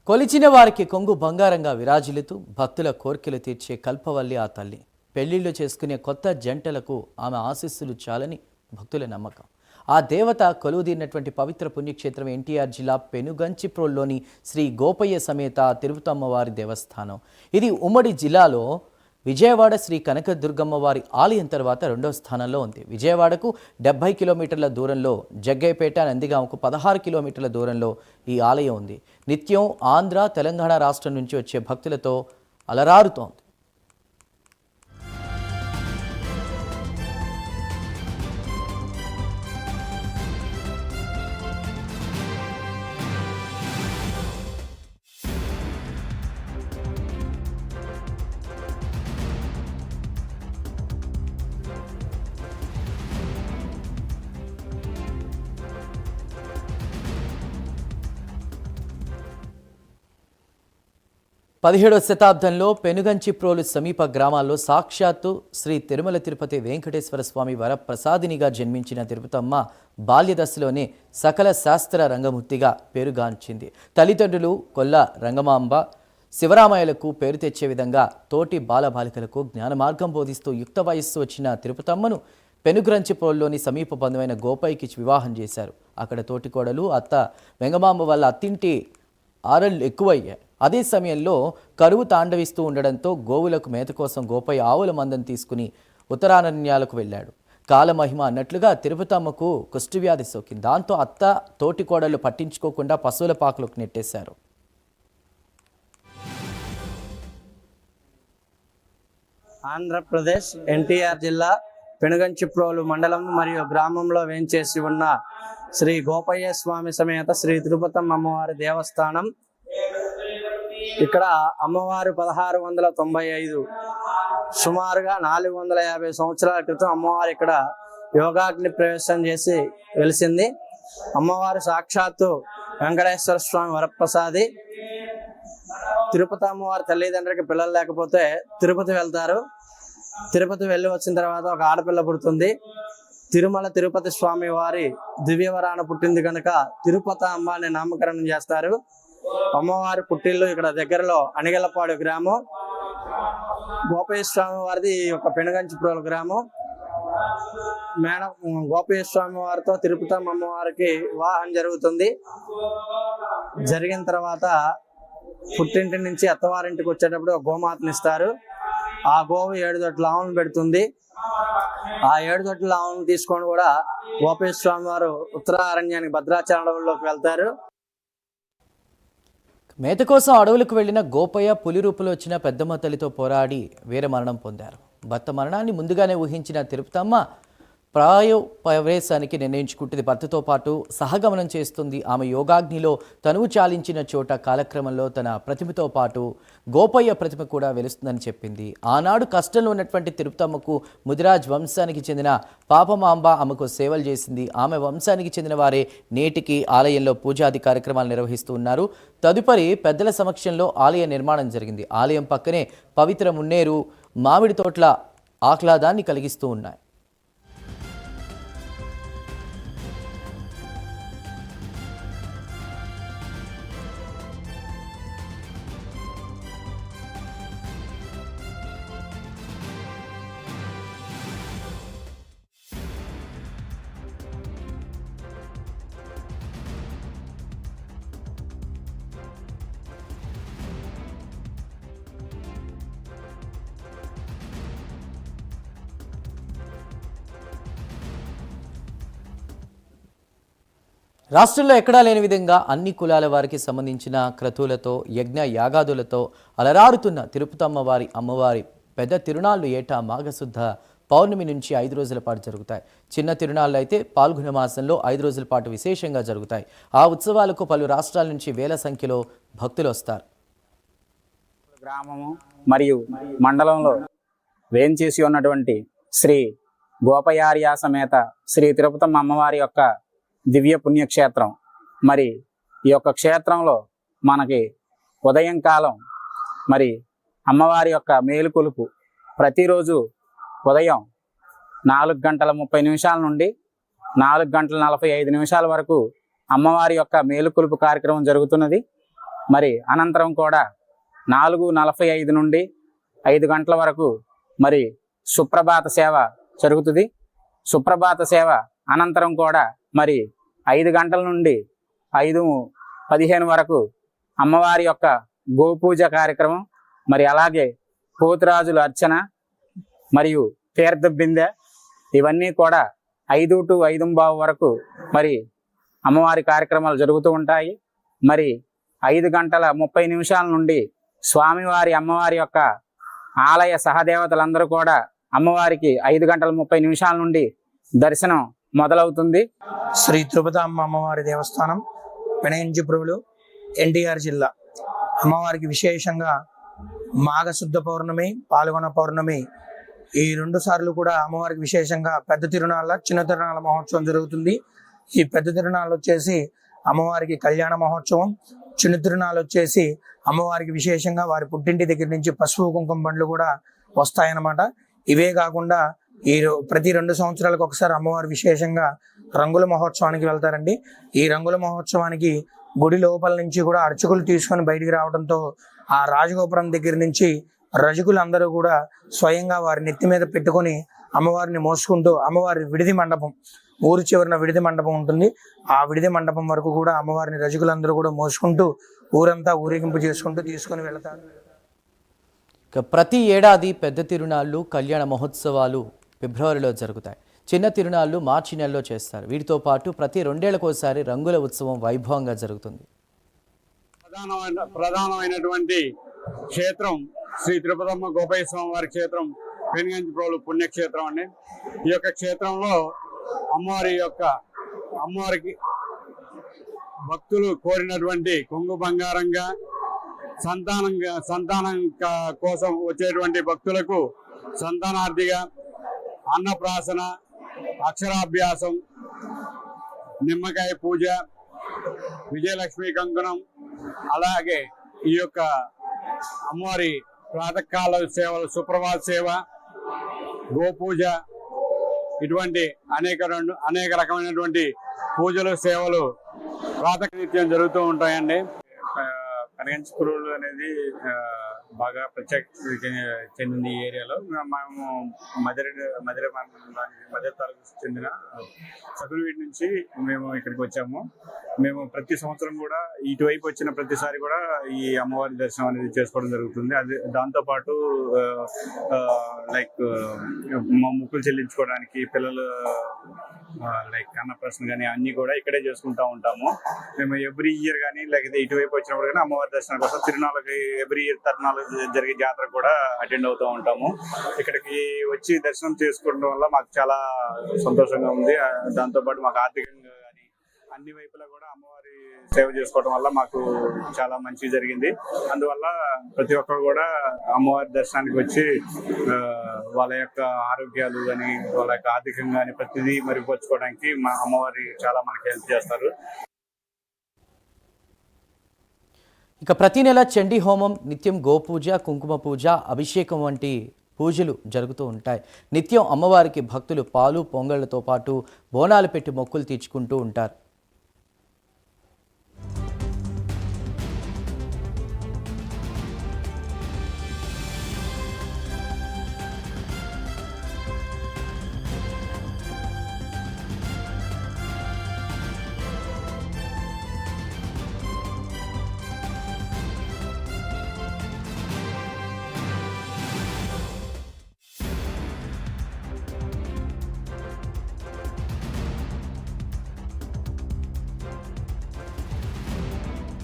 కొలిచిన వారికి కొంగు బంగారంగా విరాజిల్లుతూ భక్తుల కోర్కెలు తీర్చే కల్పవల్లి ఆ తల్లి. పెళ్లిళ్లు చేసుకునే కొత్త జంటలకు ఆమె ఆశీస్సులు చాలని భక్తుల నమ్మకం. ఆ దేవత కొలువుదీరినటువంటి పవిత్ర పుణ్యక్షేత్రం ఎన్టీఆర్ జిల్లా పెనుగంచిప్రోల్లోని శ్రీ గోపయ్య సమేత తిరుపతమ్మవారి దేవస్థానం. ఇది ఉమ్మడి జిల్లాలో విజయవాడ శ్రీ కనకదుర్గమ్మ వారి ఆలయం తర్వాత రెండవ స్థానంలో ఉంది. విజయవాడకు 70 కిలోమీటర్ల దూరంలో, జగ్గైపేట నందిగామకు 16 కిలోమీటర్ల దూరంలో ఈ ఆలయం ఉంది. నిత్యం ఆంధ్ర, తెలంగాణ రాష్ట్రం నుంచి వచ్చే భక్తులతో అలరారుతోంది. పదిహేడవ శతాబ్దంలో పెనుగంచిప్రోలు సమీప గ్రామాల్లో సాక్షాత్తు శ్రీ తిరుమల తిరుపతి వెంకటేశ్వర స్వామి వరప్రసాదినిగా జన్మించిన తిరుపతమ్మ బాల్యదశలోనే సకల శాస్త్ర రంగమూర్తిగా పేరుగాంచింది. తల్లిదండ్రులు కొల్ల రంగమాంబ, శివరామయ్యలకు పేరు తెచ్చే విధంగా తోటి బాలబాలికలకు జ్ఞాన మార్గం బోధిస్తూ యుక్త వయస్సు వచ్చిన తిరుపతమ్మను పెనుగంచిప్రోలులోని సమీప బంధువైన గోపయ్యకి వివాహం చేశారు. అక్కడ తోటికోడలు అత్త వెంగమాంబ వల్ల అత్తింటి ఆరళ్ళు ఎక్కువయ్యాయి. అదే సమయంలో కరువు తాండవిస్తూ ఉండడంతో గోవులకు మేత కోసం గోపయ్య ఆవుల మందని తీసుకుని ఉత్తరారణ్యాలకు వెళ్ళాడు. కాలమహిమ అన్నట్లుగా తిరుపతమ్మకు కుష్ఠవ్యాధి సోకింది. దాంతో అత్త తోటికోడలు పట్టించుకోకుండా పశువుల పాకలోకి నెట్టేశారు. ఆంధ్రప్రదేశ్ ఎన్టీఆర్ జిల్లా పెనుగంచిప్రోలు మండలం మరియు గ్రామంలో వేంచేసి ఉన్న శ్రీ గోపయ్య స్వామి సమేత శ్రీ తిరుపతమ్మ అమ్మవారి దేవస్థానం. ఇక్కడ అమ్మవారు 1695 సుమారుగా 450 సంవత్సరాల క్రితం అమ్మవారు ఇక్కడ యోగాగ్ని ప్రవేశం చేసి వెలిసింది. అమ్మవారు సాక్షాత్తు వెంకటేశ్వర స్వామి వరప్రసాది. తిరుపతి అమ్మవారి తల్లిదండ్రులకి పిల్లలు లేకపోతే తిరుపతి వెళ్తారు. తిరుపతి వెళ్ళి వచ్చిన తర్వాత ఒక ఆడపిల్ల పుడుతుంది. తిరుమల తిరుపతి స్వామి వారి దివ్యవరాన పుట్టింది కనుక తిరుపతి అమ్మ అనే నామకరణం చేస్తారు. అమ్మవారి పుట్టిల్లు ఇక్కడ దగ్గరలో అనిగలపాడు గ్రామం. గోపయ్య స్వామి వారిది ఒక పెనుగంచిప్రోలు గ్రామం. గోపయ్య స్వామి వారితో తిరుపతి అమ్మవారికి వివాహం జరుగుతుంది. జరిగిన తర్వాత పుట్టింటి నుంచి అత్తవారింటికి వచ్చేటప్పుడు గోమాతని ఇస్తారు. ఆ గోవు 7 దొడ్ల ఆవులను పెడుతుంది. ఆ 7 దొడ్ల ఆవులను తీసుకొని కూడా గోపయ్య స్వామి వారు ఉత్తరారణ్యానికి భద్రాచలంలోకి వెళ్తారు. మేత కోసం అడవులకు వెళ్లిన గోపయ్య పులి రూపంలో వచ్చిన పెద్దమ్మ తల్లితో పోరాడి వీరమరణం పొందారు. భర్త మరణాన్ని ముందుగానే ఊహించిన తిరుపతమ్మ ప్రవేశానికి నిర్ణయించుకుంటుంది. భర్తతో పాటు సహగమనం చేస్తుంది. ఆమె యోగాగ్నిలో తనువు చాలించిన చోట కాలక్రమంలో తన ప్రతిమతో పాటు గోపయ్య ప్రతిమ కూడా వెలుస్తుందని చెప్పింది. ఆనాడు కష్టంలో ఉన్నటువంటి తిరుపతమ్మకు ముదిరాజ్ వంశానికి చెందిన పాపమాంబ ఆమెకు సేవలు చేసింది. ఆమె వంశానికి చెందిన వారే నేటికి ఆలయంలో పూజాది కార్యక్రమాలు నిర్వహిస్తూ ఉన్నారు. తదుపరి పెద్దల సమక్షంలో ఆలయ నిర్మాణం జరిగింది. ఆలయం పక్కనే పవిత్ర మున్నేరు, మామిడి తోట్ల ఆహ్లాదాన్ని కలిగిస్తూ ఉన్నాయి. రాష్ట్రంలో ఎక్కడా లేని విధంగా అన్ని కులాల వారికి సంబంధించిన క్రతువులతో, యజ్ఞ యాగాదులతో అలరారుతున్న తిరుపతమ్మ వారి అమ్మవారి పెద్ద తిరునాళ్లు ఏటా మాఘశుద్ధ పౌర్ణమి నుంచి 5 రోజుల పాటు జరుగుతాయి. చిన్న తిరునాళ్ళు అయితే పాల్గొన మాసంలో 5 రోజుల పాటు విశేషంగా జరుగుతాయి. ఆ ఉత్సవాలకు పలు రాష్ట్రాల నుంచి వేల సంఖ్యలో భక్తులు వస్తారు. గ్రామము మరియు మండలంలో వేంచేసి ఉన్నటువంటి శ్రీ గోపయార్య సమేత శ్రీ తిరుపతమ్మ అమ్మవారి యొక్క దివ్య పుణ్యక్షేత్రం. మరి ఈ యొక్క క్షేత్రంలో మనకి ఉదయం కాలం మరి అమ్మవారి యొక్క మేలుకొలుపు ప్రతిరోజు ఉదయం 4:30 నుండి 4:45 వరకు అమ్మవారి యొక్క మేలుకొలుపు కార్యక్రమం జరుగుతున్నది. మరి అనంతరం కూడా 4:45 నుండి 5 గంటల వరకు మరి సుప్రభాత సేవ జరుగుతుంది. సుప్రభాత సేవ అనంతరం కూడా మరి 5 గంటల నుండి 5:15 వరకు అమ్మవారి యొక్క గోపూజ కార్యక్రమం, మరి అలాగే పోతురాజుల అర్చన మరియు తీర్థ బిందె ఇవన్నీ కూడా 5 to 5:15 వరకు మరి అమ్మవారి కార్యక్రమాలు జరుగుతూ ఉంటాయి. మరి 5:30 నుండి స్వామివారి అమ్మవారి యొక్క ఆలయ సహదేవతలందరూ కూడా అమ్మవారికి 5:30 నుండి దర్శనం మొదలవుతుంది. శ్రీ తిరుపతమ్మ అమ్మవారి దేవస్థానం పెనగంచిప్రోలు ఎన్టీఆర్ జిల్లా. అమ్మవారికి విశేషంగా మాఘశుద్ధ పౌర్ణమి, పాల్గొన పౌర్ణమి ఈ 2 సార్లు కూడా అమ్మవారికి విశేషంగా పెద్ద తిరునాళ్ళ, చిన్న తిరునాళ్ళ మహోత్సవం జరుగుతుంది. ఈ పెద్ద తిరునాళ్ళు వచ్చేసి అమ్మవారికి కళ్యాణ మహోత్సవం, చిన్న తిరునాళ్ళు వచ్చేసి అమ్మవారికి విశేషంగా వారి పుట్టింటి దగ్గర నుంచి పసుపు కుంకుమ బండ్లు కూడా వస్తాయన్నమాట. ఇవే కాకుండా ప్రతి 2 సంవత్సరాలకు ఒకసారి అమ్మవారు విశేషంగా రంగుల మహోత్సవానికి వెళ్తారండి. ఈ రంగుల మహోత్సవానికి గుడి లోపల నుంచి కూడా అర్చకులు తీసుకొని బయటికి రావడంతో ఆ రాజగోపురం దగ్గర నుంచి రజకులందరూ కూడా స్వయంగా వారి నెత్తి మీద పెట్టుకొని అమ్మవారిని మోసుకుంటూ, అమ్మవారి విడిది మండపం, ఊరి చివరిన విడిది మండపం ఉంటుంది, ఆ విడిది మండపం వరకు కూడా అమ్మవారిని రజకులందరూ కూడా మోసుకుంటూ ఊరంతా ఊరేగింపు చేసుకుంటూ తీసుకొని వెళతారు. ప్రతి ఏడాది పెద్ద తిరునాళ్ళు, కళ్యాణ మహోత్సవాలు ఫిబ్రవరిలో జరుగుతాయి. చిన్న తిరునాళ్ళు మార్చి నెలలో చేస్తారు. వీటితో పాటు ప్రతి 2 ఏళ్లకోసారి రంగుల ఉత్సవం వైభవంగా జరుగుతుంది. ప్రధానమైనటువంటి క్షేత్రం శ్రీ తిరుపతమ్మ గోపయ్య స్వామి వారి క్షేత్రం, పెనుగంచిప్రోలు పుణ్యక్షేత్రం అండి. ఈ యొక్క క్షేత్రంలో అమ్మవారికి భక్తులు కోరినటువంటి కొంగు బంగారంగా సంతానం కోసం వచ్చేటువంటి భక్తులకు సంతానార్థిగా అన్నప్రాసన, అక్షరాభ్యాసం, నిమ్మకాయ పూజ, విజయలక్ష్మి కంకణం, అలాగే ఈ యొక్క అమ్మవారి ప్రాతకాల సేవలు, సుప్రభాత సేవ, గోపూజ, ఇటువంటి అనేక రకమైనటువంటి పూజలు, సేవలు ప్రాతనిత్యం జరుగుతూ ఉంటాయండి. పెనగంచిప్రోలు అనేది బాగా ప్రత్యేకత చెందింది. ఈ ఏరియాలో మేము మధుర తాలూకు చెందిన సకులవీడి నుంచి మేము ఇక్కడికి వచ్చాము. మేము ప్రతి సంవత్సరం కూడా ఇటువైపు వచ్చిన ప్రతిసారి కూడా ఈ అమ్మవారి దర్శనం అనేది చేసుకోవడం జరుగుతుంది. అది దాంతోపాటు లైక్ మా మొక్కులు చెల్లించుకోవడానికి పిల్లలు లైక్ అన్నప్రశ్న కానీ అన్ని కూడా ఇక్కడే చేసుకుంటూ ఉంటాము. మేము ఎవ్రీ ఇయర్ కానీ లేకపోతే ఇటువైపు వచ్చినప్పుడు కానీ అమ్మవారి దర్శనం కోసం తిరునాళ్ళకి ఎవ్రీ ఇయర్ తిరునాళ్ళు జరిగే జాతర కూడా అటెండ్ అవుతూ ఉంటాము. ఇక్కడికి వచ్చి దర్శనం చేసుకోవడం వల్ల మాకు చాలా సంతోషంగా ఉంది. దాంతోపాటు మాకు ఆర్థికంగా కానీ అన్ని వైపులా కూడా అమ్మవారి సేవ చేసుకోవడం వల్ల మాకు చాలా మంచి జరిగింది. అందువల్ల ప్రతి ఒక్కరు కూడా అమ్మవారి దర్శనానికి వచ్చి వాళ్ళ యొక్క ఆరోగ్యాలు కానీ వాళ్ళ యొక్క ఆర్థికంగా కానీ ప్రతిదీ మెరుగుపరుచుకోవడానికి మా అమ్మవారి చాలా మనకి హెల్ప్ చేస్తారు. ఇక ప్రతి నెల చండీ హోమం, నిత్యం గోపూజ, కుంకుమ పూజ, అభిషేకం వంటి పూజలు జరుగుతూ ఉంటాయి. నిత్యం అమ్మవారికి భక్తులు పాలు పొంగళ్లతో పాటు బోనాలు పెట్టి మొక్కులు తీర్చుకుంటూ ఉంటారు.